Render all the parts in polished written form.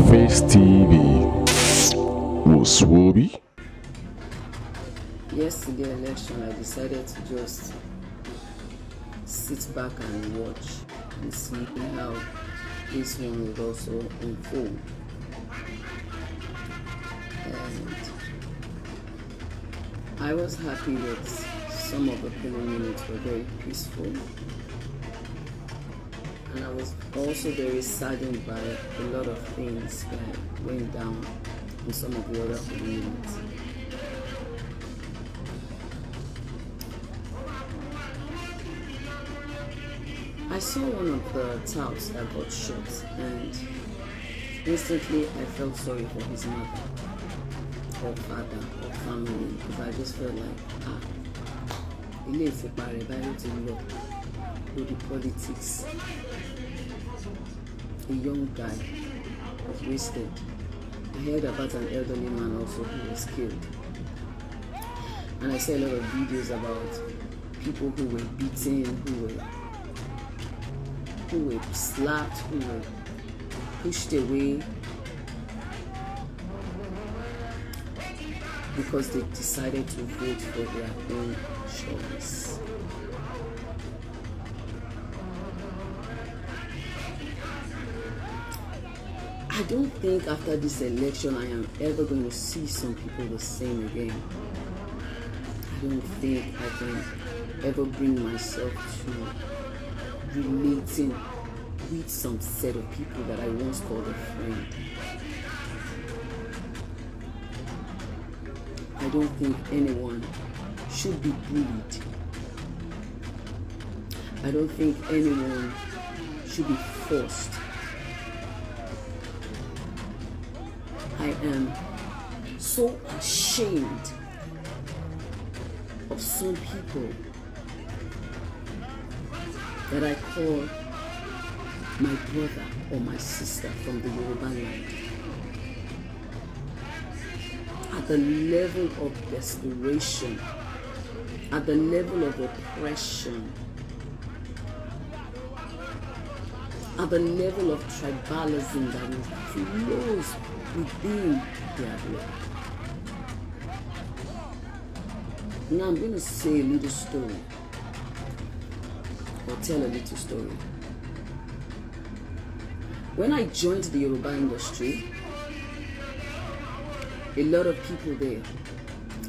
Facetv. Woswobi. Yesterday election, I decided to just sit back and watch and see how this one would also unfold. And I was happy that some of the polling units were very peaceful. And I was also very saddened by a lot of things that went down in some of the other polling units. I saw one of the touts that got shot, and instantly I felt sorry for his mother or father or family, because I just felt like, ilé ìfipá rẹ̀ báyìí ti lọ lórí politics. A young guy was wasted. I heard about an elderly man also who was killed. And I saw a lot of videos about people who were beaten, who were slapped, who were pushed away because they decided to vote for their own choice. I don't think after this election I am ever going to see some people the same again. I don't think I can ever bring myself to relating with some set of people that I once called a friend. I don't think anyone should be bullied. I don't think anyone should be forced. I am so ashamed of some people that I call my brother or my sister from the Yoruba land. At the level of desperation, at the level of oppression, at the level of tribalism that flows within their blood. Now I'm going to say a little story, or tell a little story. When I joined the Yoruba industry, a lot of people there,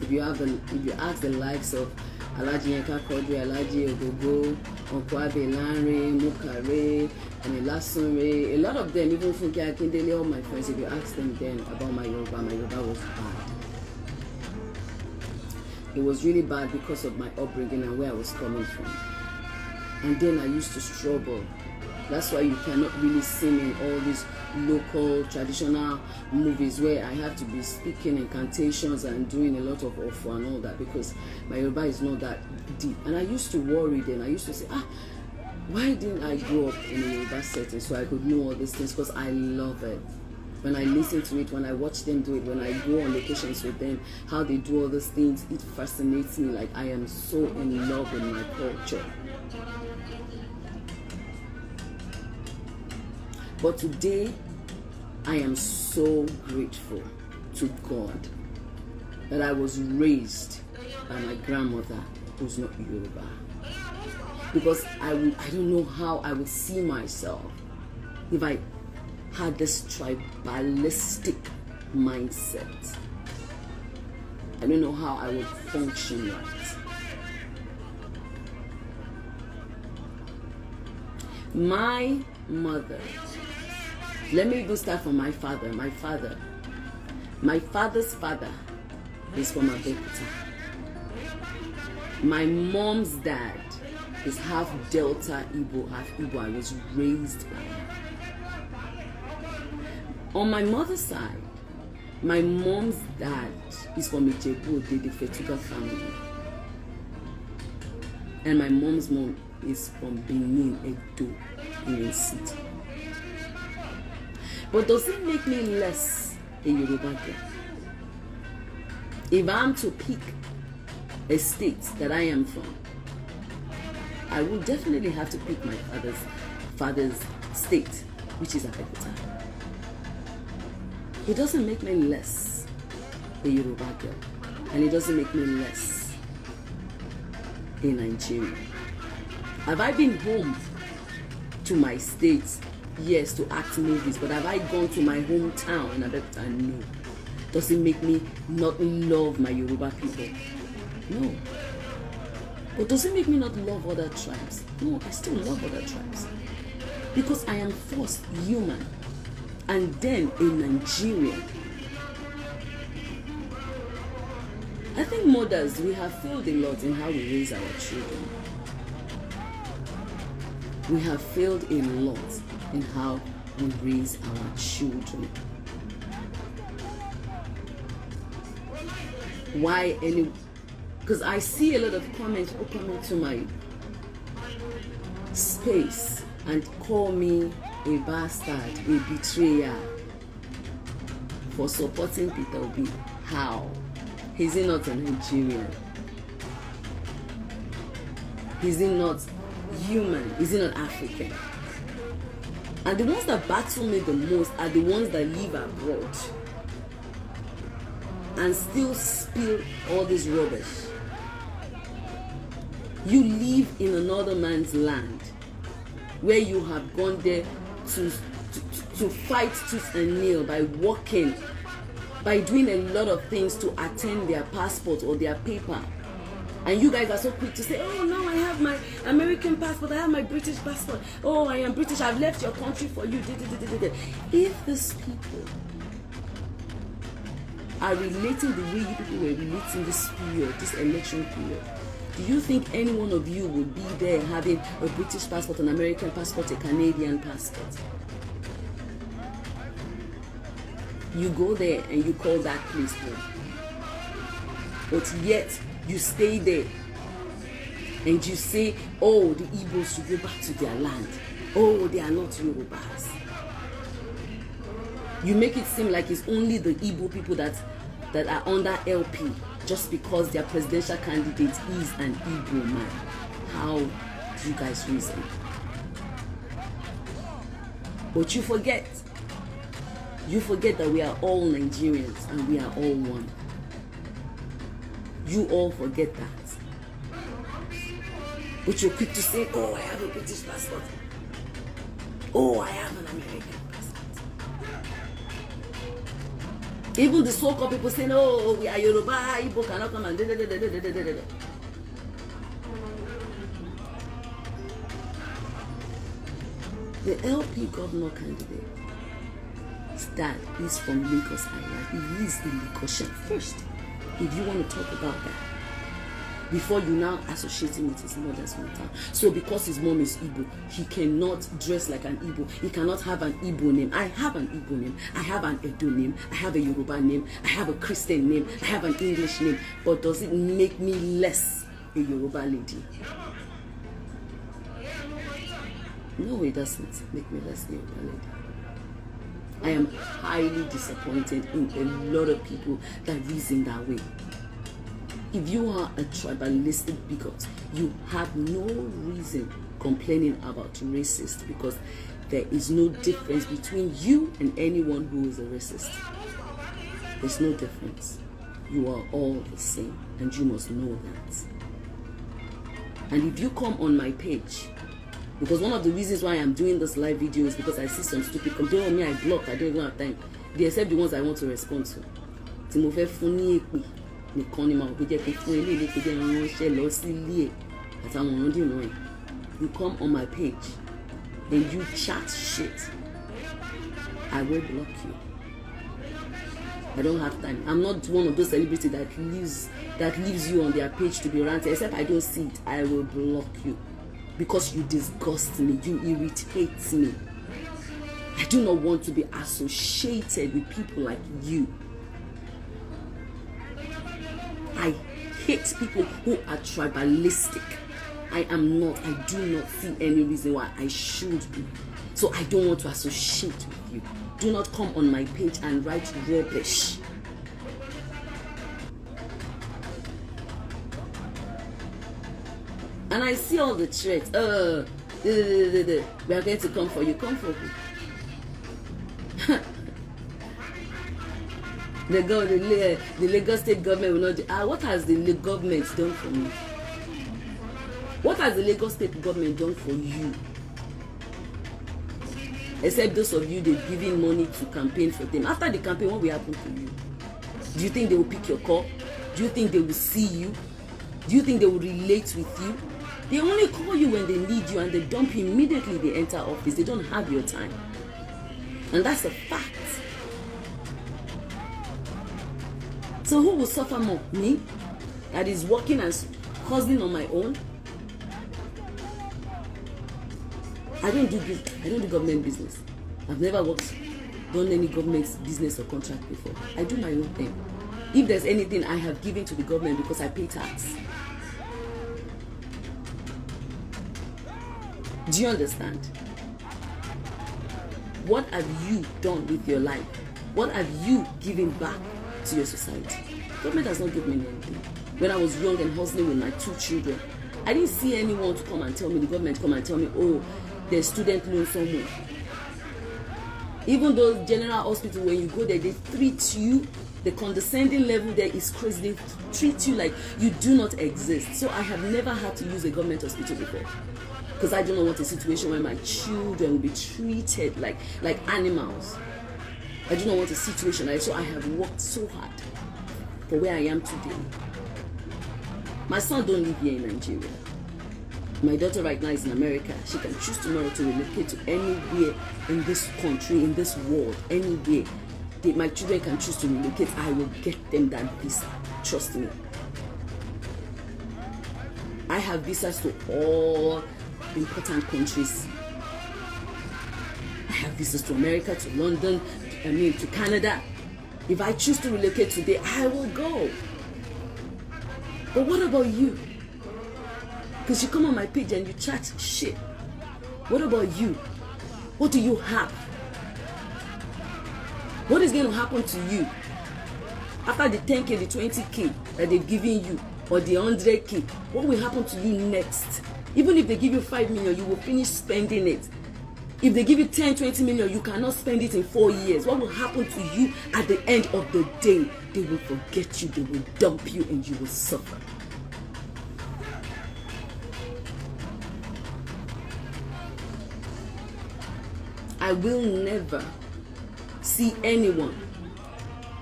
if you ask the likes of Alhaji Yinka Quadri, Alhaji Ogogo, Onkwabe Lanre, Mukare, and Elasunre, a lot of them, even Funke Akindele, all my friends, if you ask them then about my Yoruba was bad. It was really bad because of my upbringing and where I was coming from. And then I used to struggle. That's why you cannot really see me in all these local traditional movies where I have to be speaking incantations and doing a lot of ofo and all that, because my Yoruba is not that deep. And I used to worry then. I used to say, why didn't I grow up in a Yoruba setting so I could know all these things? Because I love it. When I listen to it, when I watch them do it, when I go on locations with them, how they do all these things, it fascinates me. Like, I am so in love with my culture. But today, I am so grateful to God that I was raised by my grandmother who's not Yoruba. Because I don't know how I would see myself if I had this tribalistic mindset. I don't know how I would function right. My mother, let me even start from my father. My father's father is from Abeokuta. My mom's dad is half Delta Igbo, half Igbo. I was raised by him. On my mother's side, my mom's dad is from Iyabo Ojo, the Fetuga family. And my mom's mom is from Benin, Edo, in City. But does it make me less a Yoruba girl? If I'm to pick a state that I am from, I will definitely have to pick my father's state, which is Abeokuta. It doesn't make me less a Yoruba girl, and it doesn't make me less a Nigerian. Have I been home to my state? Yes, to act movies, but have I gone to my hometown and Abẹ́òkúta? No. Does it make me not love my Yoruba people? No. But does it make me not love other tribes? No, I still love other tribes. Because I am first human and then a Nigerian. I think mothers, we have failed a lot in how we raise our children. We have failed a lot in how we raise our children. Why any? Because I see a lot of comments who come into my space and call me a bastard, a betrayer for supporting Peter Obi. How? Is he not a Nigerian? Is he not human? Is he not African? And the ones that battle me the most are the ones that live abroad and still spill all this rubbish. You live in another man's land where you have gone there to fight tooth and nail by working, by doing a lot of things to attend their passport or their paper. And you guys are so quick to say, oh no, I have my American passport, I have my British passport. Oh, I am British, I've left your country for you. If these people are relating the way you people were relating this period, this election period, do you think any one of you would be there having a British passport, an American passport, a Canadian passport? You go there and you call that place home. But yet, you stay there and you say, oh, the Igbos should go back to their land. Oh, they are not Yorubas. You make it seem like it's only the Igbo people that are under LP just because their presidential candidate is an Igbo man. How do you guys reason? But you forget that we are all Nigerians and we are all one. You all forget that. But you're quick to say, oh, I have a British passport. Oh, I have an American passport. Even the so-called people saying, oh, we are Yoruba, Igbo cannot come and da. The LP governor candidate, his dad is from Lagos Island. He is in Lagosian first. If you want to talk about that, before you now associate him with his mother's hometown. So because his mom is Igbo, he cannot dress like an Igbo. He cannot have an Igbo name. I have an Igbo name. I have an Edo name. I have a Yoruba name. I have a Christian name. I have an English name. But does it make me less a Yoruba lady? No, it doesn't make me less a Yoruba lady. I am highly disappointed in a lot of people that reason that way. If you are a tribalistic bigot, you have no reason complaining about racist, because there is no difference between you and anyone who is a racist. There's no difference. You are all the same, and you must know that. And if you come on my page, because one of the reasons why I'm doing this live video is because I see some stupid comments. Don't want me, I block, I don't even have time. They except the ones I want to respond to. You come on my page and you chat shit, I will block you. I don't have time. I'm not one of those celebrities that leaves you on their page to be ranting. Except I don't see it, I will block you. Because you disgust me, you irritate me. I do not want to be associated with people like you. I hate people who are tribalistic. I am not. I do not see any reason why I should be. So I don't want to associate with you. Do not come on my page and write rubbish. And I see all the threats. We are going to come for you. Come for who? The Lagos state government will not do. What has the government done for me? What has the Lagos state government done for you? Except those of you they've given money to campaign for them. After the campaign, what will happen to you? Do you think they will pick your call? Do you think they will see you? Do you think they will relate with you? They only call you when they need you and they dump you immediately they enter office. They don't have your time. And that's a fact. So who will suffer more? Me? That is working and hustling on my own? I don't do government business. I've never done any government business or contract before. I do my own thing. If there's anything I have given to the government because I pay tax. Do you understand? What have you done with your life? What have you given back to your society? Government has not given me anything. When I was young and hustling with my 2 children, I didn't see anyone to come and tell me, the government come and tell me, oh, there's student loan somewhere. Even though general hospital, when you go there, they treat you, the condescending level there is crazy. They treat you like you do not exist. So I have never had to use a government hospital before. Because I do not want a situation where my children will be treated like animals. I do not want a situation like so. I have worked so hard for where I am today. My son don't live here in Nigeria. My daughter right now is in America. She can choose tomorrow to relocate to anywhere in this country, in this world, anywhere. My children can choose to relocate. I will get them that visa. Trust me. I have visas to all important countries. I have visas to America, to London, to Canada. If I choose to relocate today, I will go. But what about you? Because you come on my page and you chat shit. What about you? What do you have? What is going to happen to you after the 10K, the 20K that they've given you, or the 100K? What will happen to you next? Even if they give you 5 million, you will finish spending it. If they give you 10, 20 million, you cannot spend it in 4 years. What will happen to you at the end of the day? They will forget you, they will dump you, and you will suffer. I will never see anyone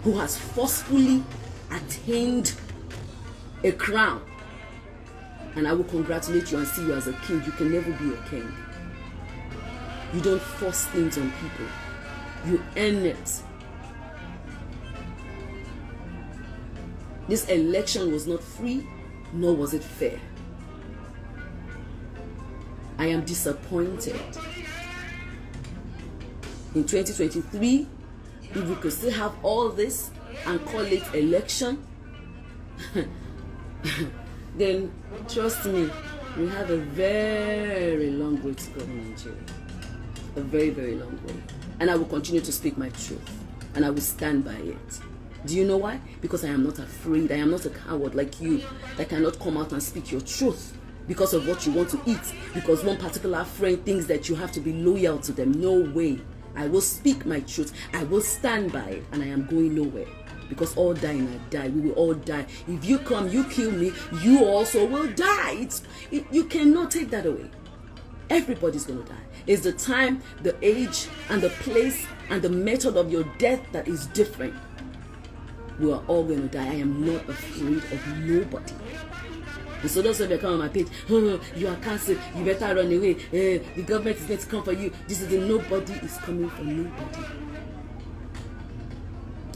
who has forcefully attained a crown, and I will congratulate you and see you as a king. You can never be a king. You don't force things on people. You earn it. This election was not free, nor was it fair. I am disappointed. In 2023, if we could still have all this and call it election, then trust me, we have a very long way to go in Nigeria. A very, very long way. And I will continue to speak my truth. And I will stand by it. Do you know why? Because I am not afraid. I am not a coward like you that cannot come out and speak your truth because of what you want to eat. Because one particular friend thinks that you have to be loyal to them. No way. I will speak my truth. I will stand by it. And I am going nowhere. Because all die and I die. We will all die. If you come, you kill me, you also will die. You cannot take that away. Everybody's going to die. It's the time, the age, and the place, and the method of your death that is different. We are all going to die. I am not afraid of nobody. And so those of you come on my page, oh, you are cancelled, you better run away, the government is going to come for you. This is the nobody is coming for nobody.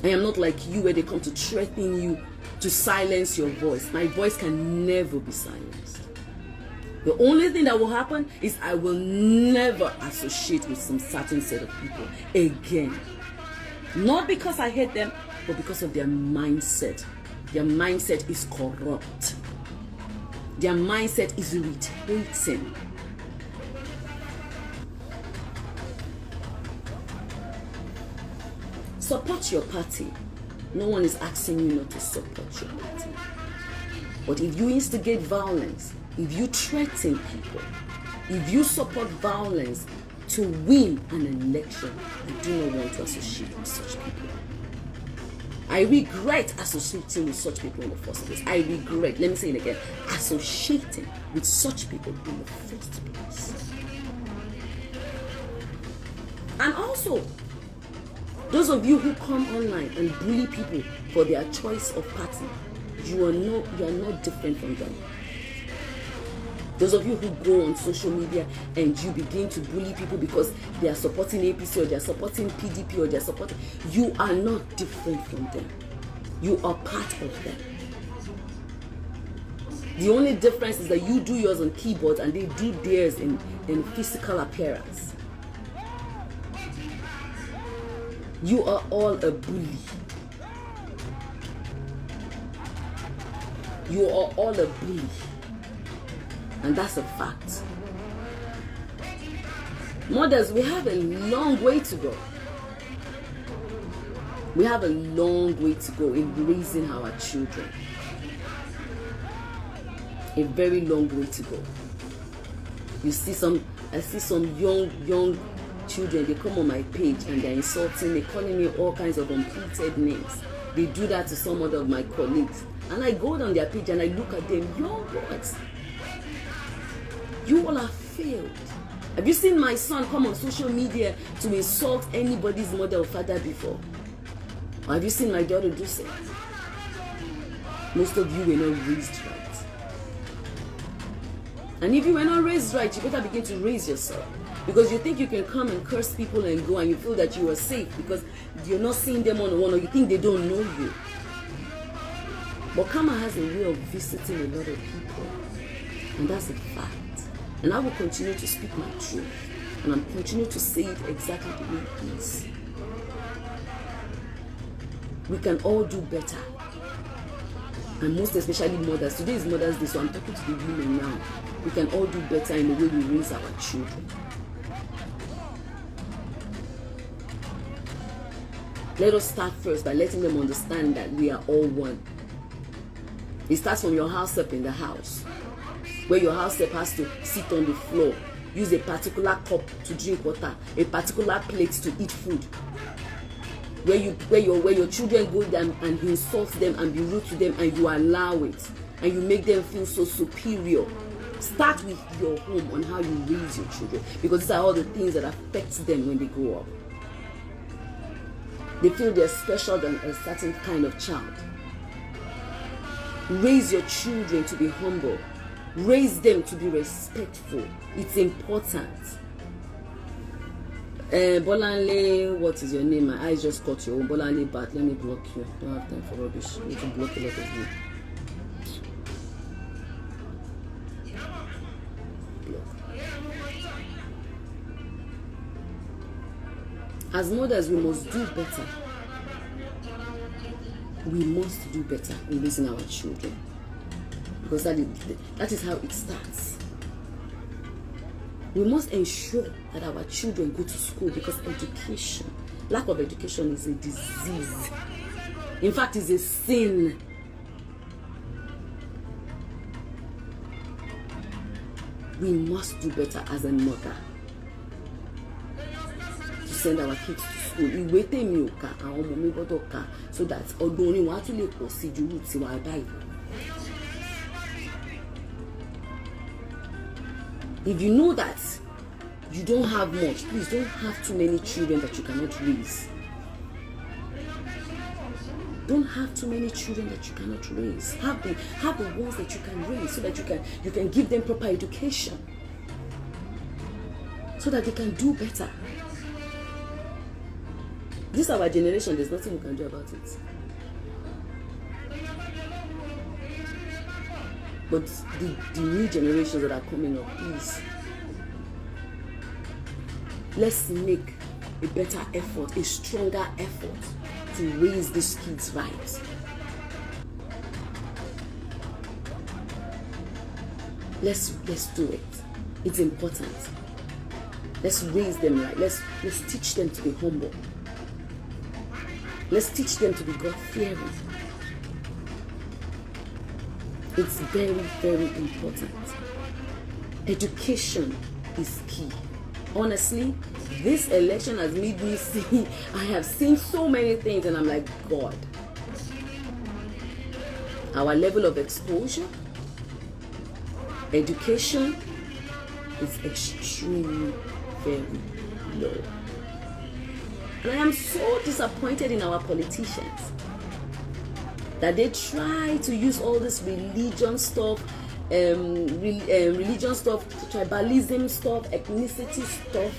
I am not like you where they come to threaten you to silence your voice. My voice can never be silenced. The only thing that will happen is I will never associate with some certain set of people again. Not because I hate them, but because of their mindset. Their mindset is corrupt. Their mindset is irritating. Support your party. No one is asking you not to support your party. But if you instigate violence, if you threaten people, if you support violence to win an election, I do not want to associate with such people. I regret associating with such people in the first place. I regret, let me say it again, associating with such people in the first place. And also, those of you who come online and bully people for their choice of party, you are not different from them. Those of you who go on social media and you begin to bully people because they are supporting APC or they are supporting PDP or they are supporting, you are not different from them. You are part of them. The only difference is that you do yours on keyboard and they do theirs in physical appearance. You are all a bully. You are all a bully. And that's a fact. Mothers, we have a long way to go. We have a long way to go in raising our children. A very long way to go. I see some young children, they come on my page and they're insulting, they're calling me all kinds of unpleasant names. They do that to some other of my colleagues. And I go on their page and I look at them, young boys. You all have failed. Have you seen my son come on social media to insult anybody's mother or father before? Or have you seen my daughter do so? Most of you were not raised right. And if you were not raised right, you better begin to raise yourself. Because you think you can come and curse people and go and you feel that you are safe because you're not seeing them one-on-one or you think they don't know you. But karma has a way of visiting a lot of people. And that's a fact. And I will continue to speak my truth. And I'm continue to say it exactly the way it is. We can all do better. And most especially mothers. Today is Mother's Day, so I'm talking to the women now. We can all do better in the way we raise our children. Let us start first by letting them understand that we are all one. It starts from your house up in the house, where your house step has to sit on the floor, use a particular cup to drink water, a particular plate to eat food. Where your children go down and you insult them and be rude to them and you allow it and you make them feel so superior. Start with your home on how you raise your children, because these are all the things that affect them when they grow up. They feel they're special than a certain kind of child. Raise your children to be humble. Raise them to be respectful. It's important. Bolanle, what is your name? My eyes just caught you. Bolanle, but let me block you. Don't have time for rubbish. I need to block a lot of you. As mothers, we must do better. We must do better in raising our children. Because that is how it starts. We must ensure that our children go to school, because education, lack of education is a disease. In fact, it's a sin. We must do better as a mother. Send our kids to school. Ìwé tèmi ò kà, àwọn ọmọ mi gbọ́dọ̀ kà, so that ọdún orí wọn á tún lè pọ̀ sí ju irú tiwa báyìí. If you know that you don't have much, please don't have too many children that you cannot raise. Don't have too many children that you cannot raise. Have the ones that you can raise, so that you can give them proper education, so that they can do better. This is our generation, there's nothing we can do about it. But the new generations that are coming up, please, let's make a better effort, a stronger effort to raise these kids right. Let's do it. It's important. Let's raise them right. Let's teach them to be humble. Let's teach them to be God-fearing. It's very, very important. Education is key. Honestly, this election has made me see, I have seen so many things and I'm like, God, Our level of exposure, education is extremely very low. And I am so disappointed in our politicians that they try to use all this religion stuff, tribalism stuff, ethnicity stuff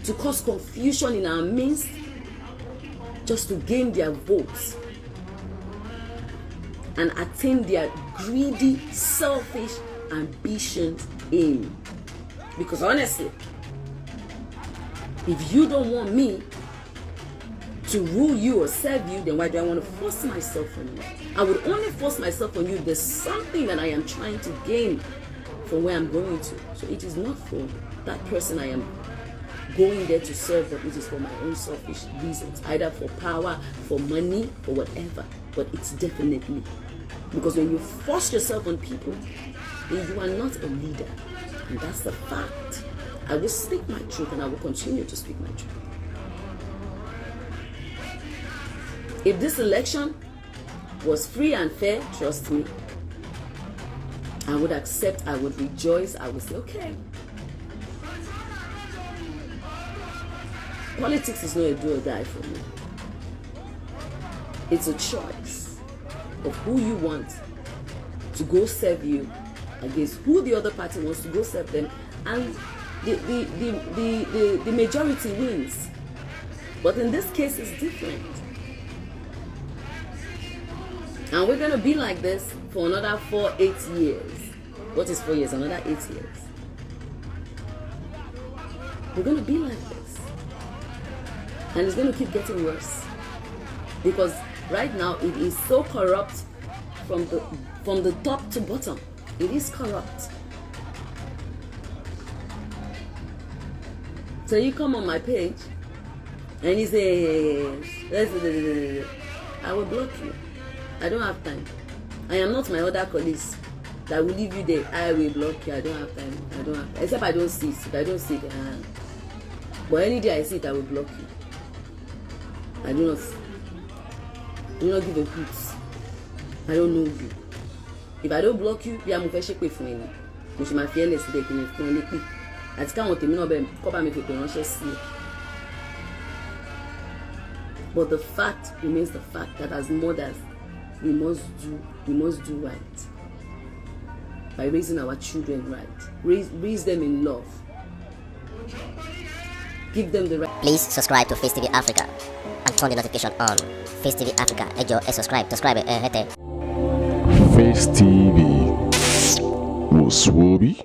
to cause confusion in our midst just to gain their votes and attain their greedy, selfish ambitions aim. Because honestly, if you don't want me to rule you or serve you, then why do I want to force myself on you? I would only force myself on you if there's something that I am trying to gain from where I'm going to. So it is not for that person I am going there to serve, but it is for my own selfish reasons, either for power, for money, for whatever. But it's definitely because when you force yourself on people, then you are not a leader, and that's the fact. I will speak my truth, and I will continue to speak my truth. If this election was free and fair, trust me, I would accept, I would rejoice, I would say, okay. Politics is not a do or die for me. It's a choice of who you want to go serve you against who the other party wants to go serve them, and the majority wins. But in this case, it's different. And we're going to be like this for another 8 years. What is 4 years? Another 8 years. We're going to be like this. And it's going to keep getting worse. Because right now, it is so corrupt from the top to bottom. It is corrupt. So you come on my page and you say, I will block you. I don't have time. I am not my other colleagues that will leave you there. I will block you. I don't have time. I don't have time. Except I don't see it. If I don't see it, but any day I see it, I will block you. I do not give a hoot. I don't know you. If I don't block you, bí a mo fẹ́ ṣépè fún ẹni. Mo ṣe máa fi ẹlẹ̀ sílẹ̀ kí n fún ẹ lépè. Àti káwọn tèmi náà bẹ́ẹ̀ kọ́ bá mi fi pè ránṣẹ́ sí ẹ. But the fact remains the fact that as mothers, we must do right by raising our children right. Raise them in love. Give them the right. Please subscribe to Face TV Africa and turn the notification on. Face TV Africa, subscribe, hete. Face TV. Muswobi.